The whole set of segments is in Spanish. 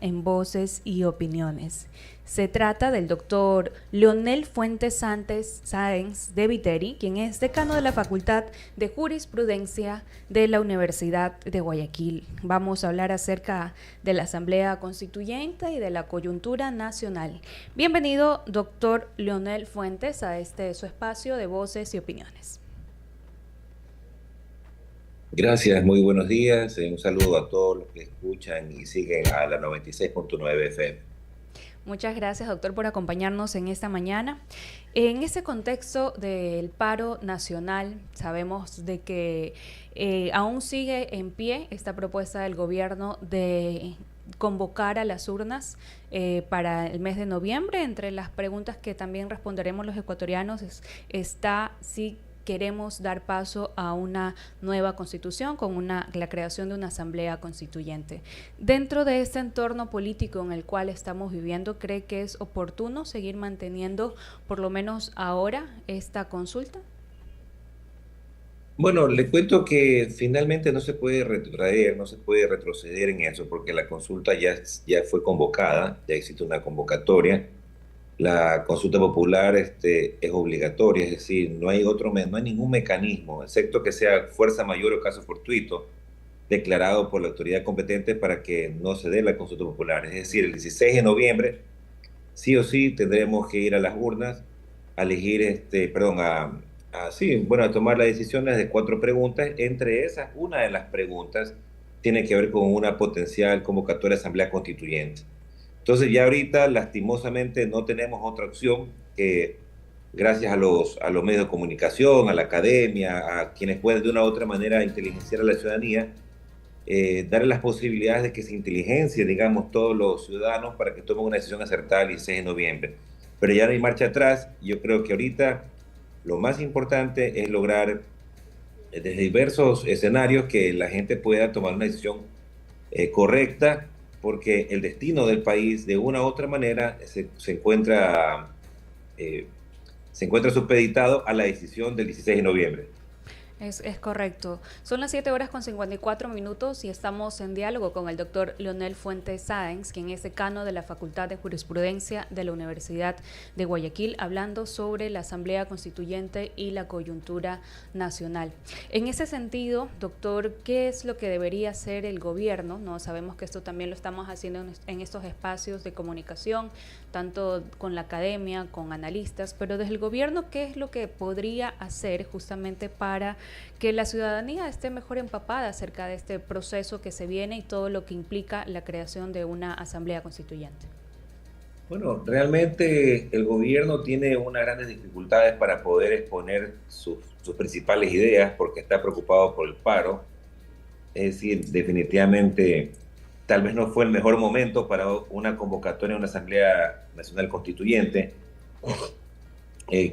en Voces y Opiniones. Se trata del doctor Leonel Fuentes Sáenz de Viteri, quien es decano de la Facultad de Jurisprudencia de la Universidad de Guayaquil. Vamos a hablar acerca de la Asamblea Constituyente y de la coyuntura nacional. Bienvenido, doctor Leonel Fuentes, a su espacio de Voces y Opiniones. Gracias, muy buenos días. Un saludo a todos los que escuchan y siguen a la 96.9 FM. Muchas gracias, doctor, por acompañarnos en esta mañana. En ese contexto del paro nacional, sabemos de que aún sigue en pie esta propuesta del gobierno de convocar a las urnas para el mes de noviembre. Entre las preguntas que también responderemos los ecuatorianos está si queremos dar paso a una nueva constitución con la creación de una asamblea constituyente. Dentro de este entorno político en el cual estamos viviendo, ¿cree que es oportuno seguir manteniendo, por lo menos ahora, esta consulta? Bueno, le cuento que finalmente no se puede retrotraer, no se puede retroceder en eso, porque la consulta ya fue convocada, ya existe una convocatoria. La consulta popular es obligatoria, es decir, no hay ningún mecanismo, excepto que sea fuerza mayor o caso fortuito, declarado por la autoridad competente para que no se dé la consulta popular. Es decir, el 16 de noviembre, sí o sí, tendremos que ir a las urnas a elegir, a tomar las decisiones de 4 preguntas. Entre esas, una de las preguntas tiene que ver con una potencial convocatoria de asamblea constituyente. Entonces ya ahorita, lastimosamente, no tenemos otra opción que, gracias a los medios de comunicación, a la academia, a quienes pueden de una u otra manera inteligenciar a la ciudadanía, darle las posibilidades de que se inteligencie, digamos, todos los ciudadanos para que tomen una decisión acertada el 16 de noviembre. Pero ya no hay marcha atrás. Yo creo que ahorita lo más importante es lograr, desde diversos escenarios, que la gente pueda tomar una decisión correcta, porque el destino del país, de una u otra manera, eh, se encuentra supeditado a la decisión del 16 de noviembre. Es correcto. Son las 7:54 y estamos en diálogo con el doctor Leonel Fuentes Sáenz, quien es decano de la Facultad de Jurisprudencia de la Universidad de Guayaquil, hablando sobre la Asamblea Constituyente y la coyuntura nacional. En ese sentido, doctor, ¿qué es lo que debería hacer el gobierno? No, sabemos que esto también lo estamos haciendo en estos espacios de comunicación, tanto con la academia, con analistas, pero desde el gobierno, ¿qué es lo que podría hacer justamente para que la ciudadanía esté mejor empapada acerca de este proceso que se viene y todo lo que implica la creación de una asamblea constituyente? Bueno, realmente el gobierno tiene unas grandes dificultades para poder exponer sus principales ideas porque está preocupado por el paro. Es decir, definitivamente tal vez no fue el mejor momento para una convocatoria a una Asamblea Nacional Constituyente.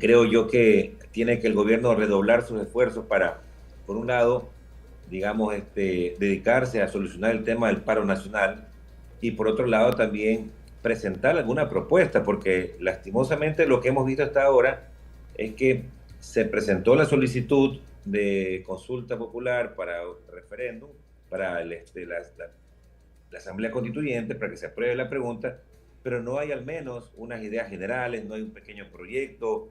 Creo yo que tiene que el gobierno redoblar sus esfuerzos para, por un lado, digamos, dedicarse a solucionar el tema del paro nacional y por otro lado también presentar alguna propuesta, porque lastimosamente lo que hemos visto hasta ahora es que se presentó la solicitud de consulta popular para referéndum, para la Asamblea Constituyente, para que se apruebe la pregunta, pero no hay al menos unas ideas generales, no hay un pequeño proyecto,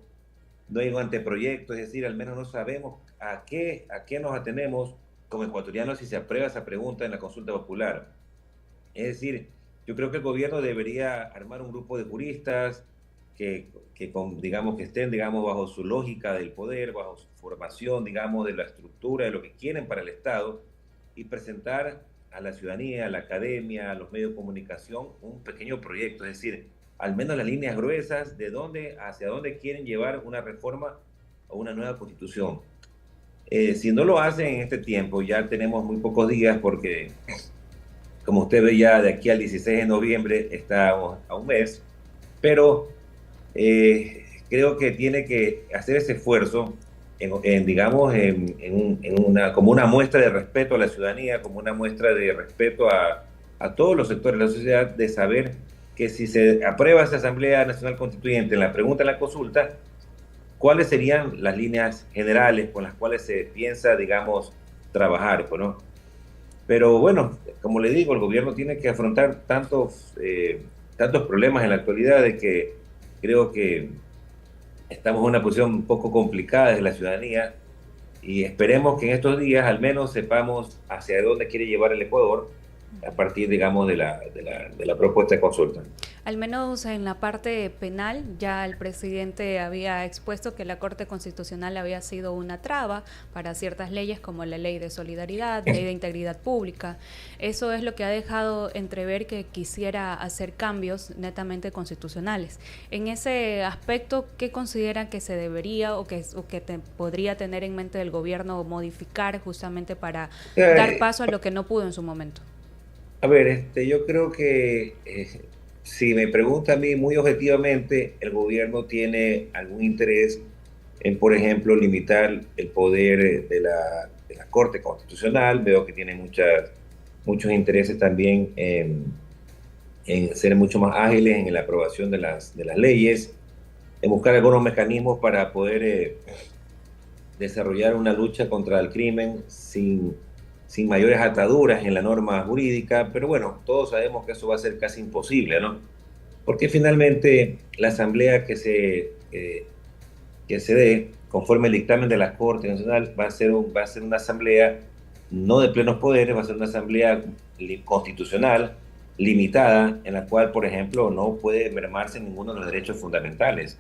no hay un anteproyecto, es decir, al menos no sabemos a qué nos atenemos como ecuatorianos si se aprueba esa pregunta en la consulta popular. Es decir, yo creo que el gobierno debería armar un grupo de juristas digamos, que estén, digamos, bajo su lógica del poder, bajo su formación, digamos, de la estructura, de lo que quieren para el Estado, y presentar a la ciudadanía, a la academia, a los medios de comunicación, un pequeño proyecto, es decir, al menos las líneas gruesas de hacia dónde quieren llevar una reforma o una nueva constitución. Si no lo hacen en este tiempo, ya tenemos muy pocos días porque, como usted ve, ya de aquí al 16 de noviembre estamos a un mes, pero creo que tiene que hacer ese esfuerzo digamos, como una muestra de respeto a la ciudadanía, como una muestra de respeto a todos los sectores de la sociedad, de saber que si se aprueba esa Asamblea Nacional Constituyente en la pregunta, en la consulta, ¿cuáles serían las líneas generales con las cuales se piensa, digamos, trabajar, ¿no? Pero bueno, como le digo, el gobierno tiene que afrontar tantos problemas en la actualidad de que creo que estamos en una posición un poco complicada desde la ciudadanía y esperemos que en estos días al menos sepamos hacia dónde quiere llevar el Ecuador a partir, digamos, de la propuesta de consulta. Al menos en la parte penal, ya el presidente había expuesto que la Corte Constitucional había sido una traba para ciertas leyes como la Ley de Solidaridad, Ley de Integridad Pública. Eso es lo que ha dejado entrever que quisiera hacer cambios netamente constitucionales. En ese aspecto, ¿qué considera que se debería o que podría tener en mente el gobierno modificar justamente para dar Eh, paso a lo que no pudo en su momento? A ver, yo creo que si me pregunta a mí muy objetivamente, el gobierno tiene algún interés en, por ejemplo, limitar el poder de la Corte Constitucional. Veo que tiene muchos intereses también en ser mucho más ágiles en la aprobación de las leyes, en buscar algunos mecanismos para poder desarrollar una lucha contra el crimen sin mayores ataduras en la norma jurídica, pero bueno, todos sabemos que eso va a ser casi imposible, ¿no? Porque finalmente la asamblea que se dé, conforme el dictamen de la Corte Nacional, va a ser una asamblea no de plenos poderes, va a ser una asamblea constitucional, limitada, en la cual, por ejemplo, no puede mermarse ninguno de los derechos fundamentales.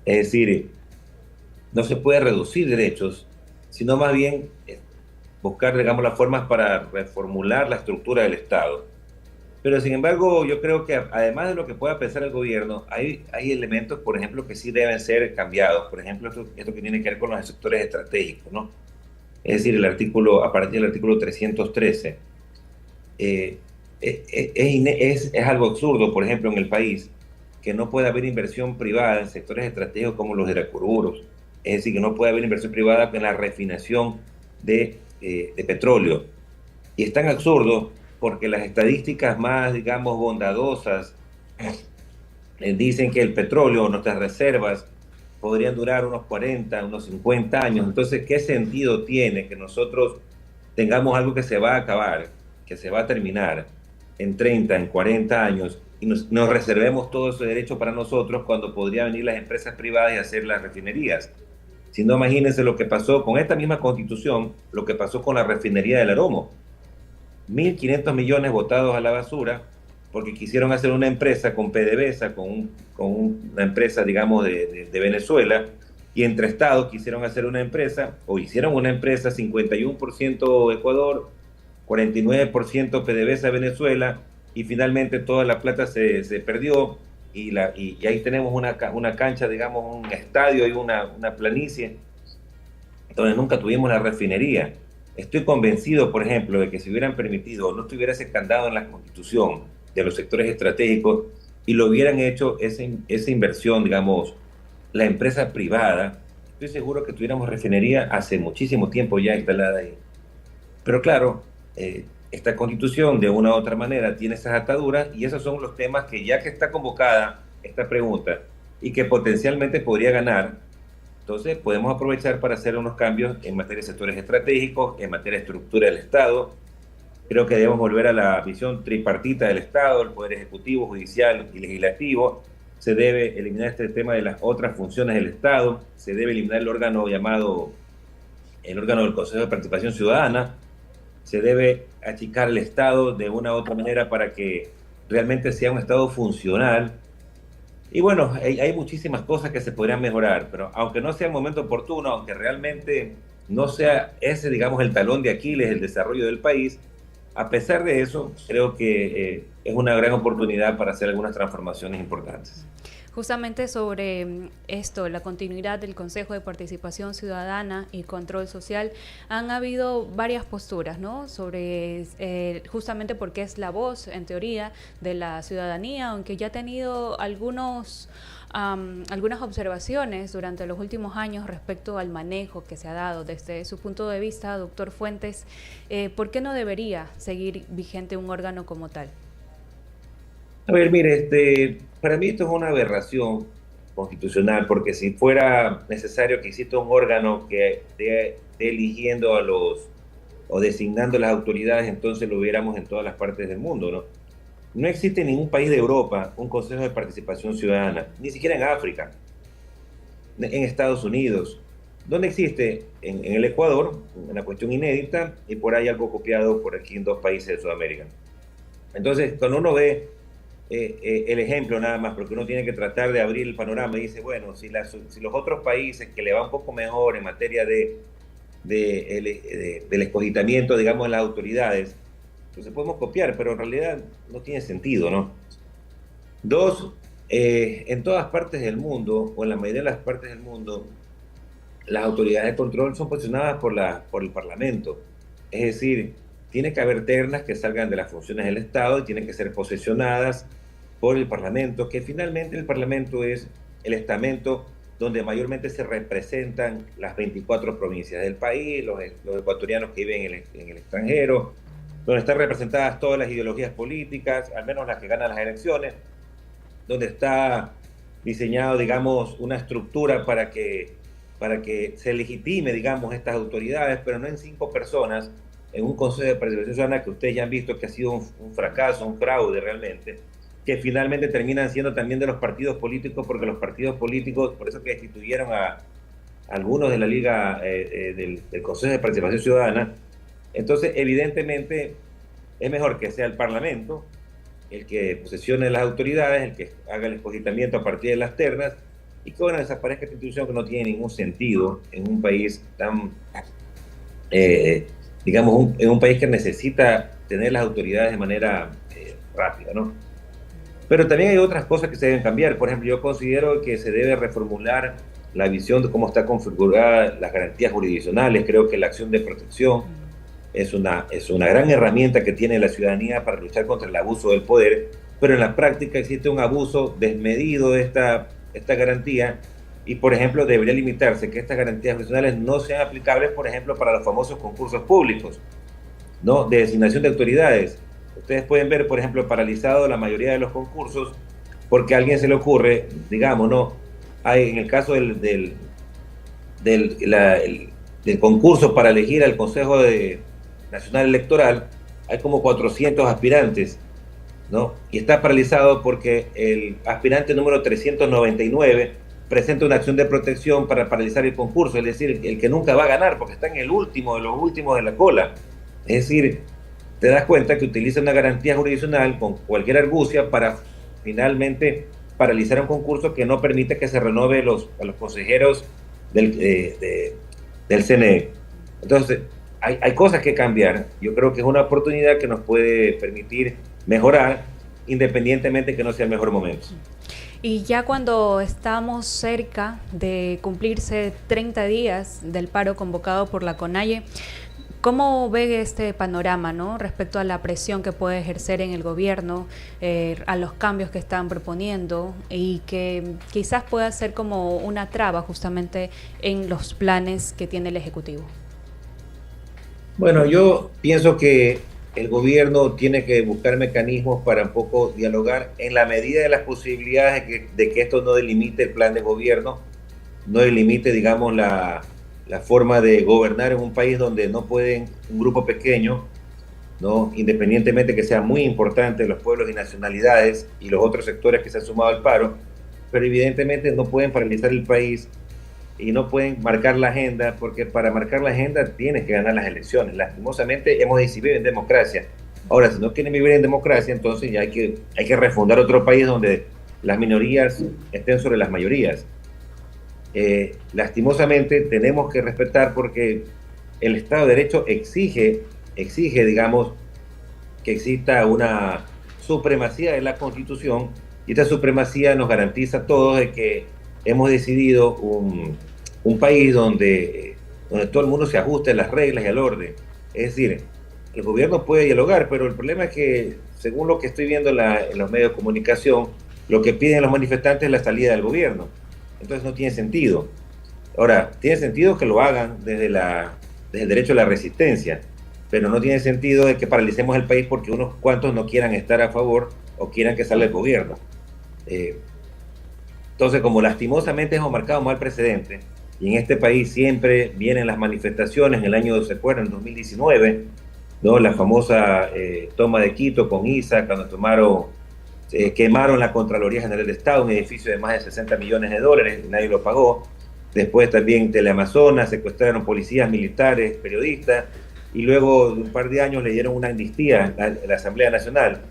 Es decir, no se puede reducir derechos, sino más bien buscar, digamos, las formas para reformular la estructura del Estado. Pero sin embargo, yo creo que además de lo que pueda pensar el gobierno, hay elementos, por ejemplo, que sí deben ser cambiados. Por ejemplo, esto que tiene que ver con los sectores estratégicos, ¿no? Es decir, a partir del artículo 313. Es algo absurdo, por ejemplo, en el país, que no pueda haber inversión privada en sectores estratégicos como los hidrocarburos. Es decir, que no puede haber inversión privada en la refinación de petróleo. Y es tan absurdo porque las estadísticas más, digamos, bondadosas dicen que el petróleo, nuestras reservas, podrían durar unos 40, unos 50 años. Entonces, ¿qué sentido tiene que nosotros tengamos algo que se va a acabar, que se va a terminar en 30, en 40 años, y nos reservemos todo ese derecho para nosotros cuando podrían venir las empresas privadas y hacer las refinerías? Si no, imagínense lo que pasó con esta misma constitución, lo que pasó con la refinería del Aromo. 1.500 millones botados a la basura porque quisieron hacer una empresa con PDVSA, con una empresa, digamos, de Venezuela, y entre estados quisieron hacer una empresa, o hicieron una empresa 51% Ecuador, 49% PDVSA Venezuela, y finalmente toda la plata se perdió, y ahí tenemos una cancha, digamos, un estadio y una planicie, donde nunca tuvimos la refinería. Estoy convencido, por ejemplo, de que si hubieran permitido, no estuviera ese candado en la Constitución de los sectores estratégicos y lo hubieran hecho esa inversión, digamos, la empresa privada, estoy seguro que tuviéramos refinería hace muchísimo tiempo ya instalada ahí. Pero claro, esta Constitución de una u otra manera tiene esas ataduras y esos son los temas que ya que está convocada esta pregunta y que potencialmente podría ganar, entonces, podemos aprovechar para hacer unos cambios en materia de sectores estratégicos, en materia de estructura del Estado. Creo que debemos volver a la visión tripartita del Estado, el Poder Ejecutivo, Judicial y Legislativo. Se debe eliminar este tema de las otras funciones del Estado. Se debe eliminar el órgano del Consejo de Participación Ciudadana. Se debe achicar el Estado de una u otra manera para que realmente sea un Estado funcional. Y bueno, hay muchísimas cosas que se podrían mejorar, pero aunque no sea el momento oportuno, aunque realmente no sea ese, digamos, el talón de Aquiles, el desarrollo del país, a pesar de eso, creo que es una gran oportunidad para hacer algunas transformaciones importantes. Justamente sobre esto, la continuidad del Consejo de Participación Ciudadana y Control Social, han habido varias posturas, ¿no? Sobre justamente porque es la voz, en teoría, de la ciudadanía, aunque ya ha tenido algunas observaciones durante los últimos años respecto al manejo que se ha dado desde su punto de vista, doctor Fuentes. ¿Por qué no debería seguir vigente un órgano como tal? A ver, mire, para mí esto es una aberración constitucional, porque si fuera necesario que exista un órgano que esté eligiendo o designando las autoridades, entonces lo viéramos en todas las partes del mundo, ¿no? No existe en ningún país de Europa un Consejo de Participación Ciudadana, ni siquiera en África, en Estados Unidos. ¿Dónde existe? En el Ecuador, una cuestión inédita, y por ahí algo copiado por aquí en 2 países de Sudamérica. Entonces, cuando uno ve el ejemplo nada más, porque uno tiene que tratar de abrir el panorama y dice, bueno, si los otros países que le va un poco mejor en materia del escogitamiento, digamos, de las autoridades, entonces podemos copiar, pero en realidad no tiene sentido, ¿no? Dos, en todas partes del mundo, o en la mayoría de las partes del mundo, las autoridades de control son posicionadas por el Parlamento. Es decir, tiene que haber ternas que salgan de las funciones del Estado y tienen que ser posesionadas por el Parlamento, que finalmente el Parlamento es el estamento donde mayormente se representan las 24 provincias del país, los ecuatorianos que viven en el extranjero, donde están representadas todas las ideologías políticas, al menos las que ganan las elecciones, donde está diseñado, digamos, una estructura para que se legitime, digamos, estas autoridades, pero no en 5 personas, en un Consejo de Participación Ciudadana que ustedes ya han visto que ha sido un fracaso, un fraude realmente, que finalmente terminan siendo también de los partidos políticos, porque los partidos políticos, por eso que destituyeron a algunos de la Liga del Consejo de Participación Ciudadana. Entonces, evidentemente, es mejor que sea el Parlamento el que posesione las autoridades, el que haga el escogitamiento a partir de las ternas, y que, bueno, desaparezca esta institución que no tiene ningún sentido en un país tan, digamos, en un país que necesita tener las autoridades de manera rápida, ¿no? Pero también hay otras cosas que se deben cambiar. Por ejemplo, yo considero que se debe reformular la visión de cómo está configurada las garantías jurisdiccionales. Creo que la acción de protección es una gran herramienta que tiene la ciudadanía para luchar contra el abuso del poder, pero en la práctica existe un abuso desmedido de esta garantía y, por ejemplo, debería limitarse que estas garantías jurisdiccionales no sean aplicables, por ejemplo, para los famosos concursos públicos, ¿no?, de designación de autoridades. Ustedes pueden ver, por ejemplo, paralizado la mayoría de los concursos porque a alguien se le ocurre, digamos, ¿no? Hay en el caso del concurso para elegir al Consejo Nacional Electoral, hay como 400 aspirantes, ¿no? Y está paralizado porque el aspirante número 399 presenta una acción de protección para paralizar el concurso, es decir, el que nunca va a ganar porque está en el último de los últimos de la cola. Es decir, te das cuenta que utiliza una garantía jurisdiccional con cualquier argucia para finalmente paralizar un concurso que no permite que se renueve a los consejeros del CNE. Entonces, hay cosas que cambiar. Yo creo que es una oportunidad que nos puede permitir mejorar, independientemente que no sea el mejor momento. Y ya cuando estamos cerca de cumplirse 30 días del paro convocado por la CONAIE, ¿cómo ve este panorama, ¿no?, respecto a la presión que puede ejercer en el gobierno, a los cambios que están proponiendo y que quizás pueda ser como una traba justamente en los planes que tiene el Ejecutivo? Bueno, yo pienso que el gobierno tiene que buscar mecanismos para un poco dialogar en la medida de las posibilidades de que esto no delimite el plan de gobierno, no delimite, digamos, la forma de gobernar en un país donde no pueden un grupo pequeño, ¿no?, independientemente que sea muy importante los pueblos y nacionalidades y los otros sectores que se han sumado al paro, pero evidentemente no pueden paralizar el país y no pueden marcar la agenda, porque para marcar la agenda tienes que ganar las elecciones. Lastimosamente hemos decidido en democracia. Ahora, si no quieren vivir en democracia, entonces ya hay que refundar otro país donde las minorías estén sobre las mayorías. Lastimosamente tenemos que respetar, porque el Estado de Derecho exige, digamos, que exista una supremacía de la Constitución, y esta supremacía nos garantiza a todos de que hemos decidido un país donde todo el mundo se ajuste a las reglas y al orden. Es decir, el gobierno puede dialogar, pero el problema es que, según lo que estoy viendo en los medios de comunicación, lo que piden los manifestantes es la salida del gobierno. Entonces no tiene sentido. Ahora, tiene sentido que lo hagan desde el derecho a la resistencia, pero no tiene sentido de que paralicemos el país porque unos cuantos no quieran estar a favor o quieran que salga el gobierno. Entonces, como lastimosamente hemos marcado mal precedente, y en este país siempre vienen las manifestaciones. En el año, ¿se acuerdan? En 2019, ¿no? La famosa toma de Quito con ISA, cuando quemaron la Contraloría General de Estado, un edificio de más de 60 millones de dólares, nadie lo pagó. Después también Teleamazonas, secuestraron policías, militares, periodistas, y luego de un par de años le dieron una amnistía a la Asamblea Nacional.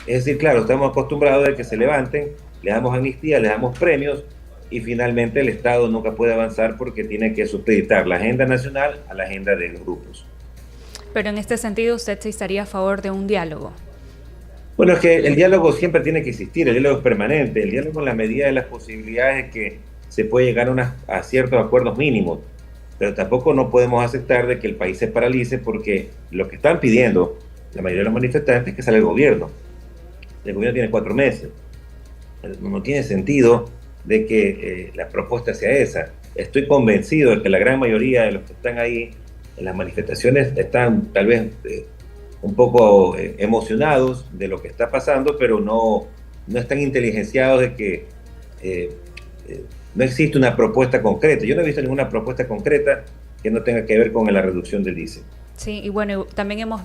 Es decir, claro, estamos acostumbrados a que se levanten, le damos amnistía, le damos premios, y finalmente el Estado nunca puede avanzar porque tiene que supeditar la agenda nacional a la agenda de los grupos. Pero en este sentido, ¿usted sí estaría a favor de un diálogo? Bueno, es que el diálogo siempre tiene que existir, el diálogo es permanente, el diálogo en la medida de las posibilidades que se puede llegar a ciertos acuerdos mínimos, pero tampoco no podemos aceptar de que el país se paralice porque lo que están pidiendo la mayoría de los manifestantes es que salga el gobierno. El gobierno tiene 4 meses, no tiene sentido de que la propuesta sea esa. Estoy convencido de que la gran mayoría de los que están ahí en las manifestaciones están tal vez un poco emocionados de lo que está pasando, pero no están inteligenciados de que no existe una propuesta concreta. Yo no he visto ninguna propuesta concreta que no tenga que ver con la reducción del diésel. Sí, y bueno, también hemos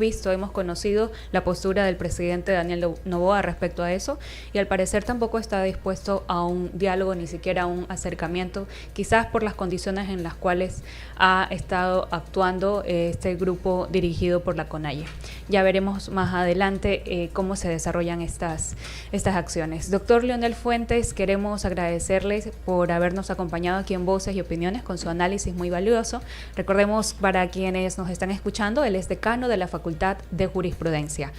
conocido la postura del presidente Daniel Noboa respecto a eso, y al parecer tampoco está dispuesto a un diálogo, ni siquiera a un acercamiento, quizás por las condiciones en las cuales ha estado actuando este grupo dirigido por la CONAIE. Ya veremos más adelante cómo se desarrollan estas acciones. Doctor Leonel Fuentes, queremos agradecerles por habernos acompañado aquí en Voces y Opiniones con su análisis muy valioso. Recordemos, para quienes nos están escuchando, él es decano de la Facultad de Jurisprudencia.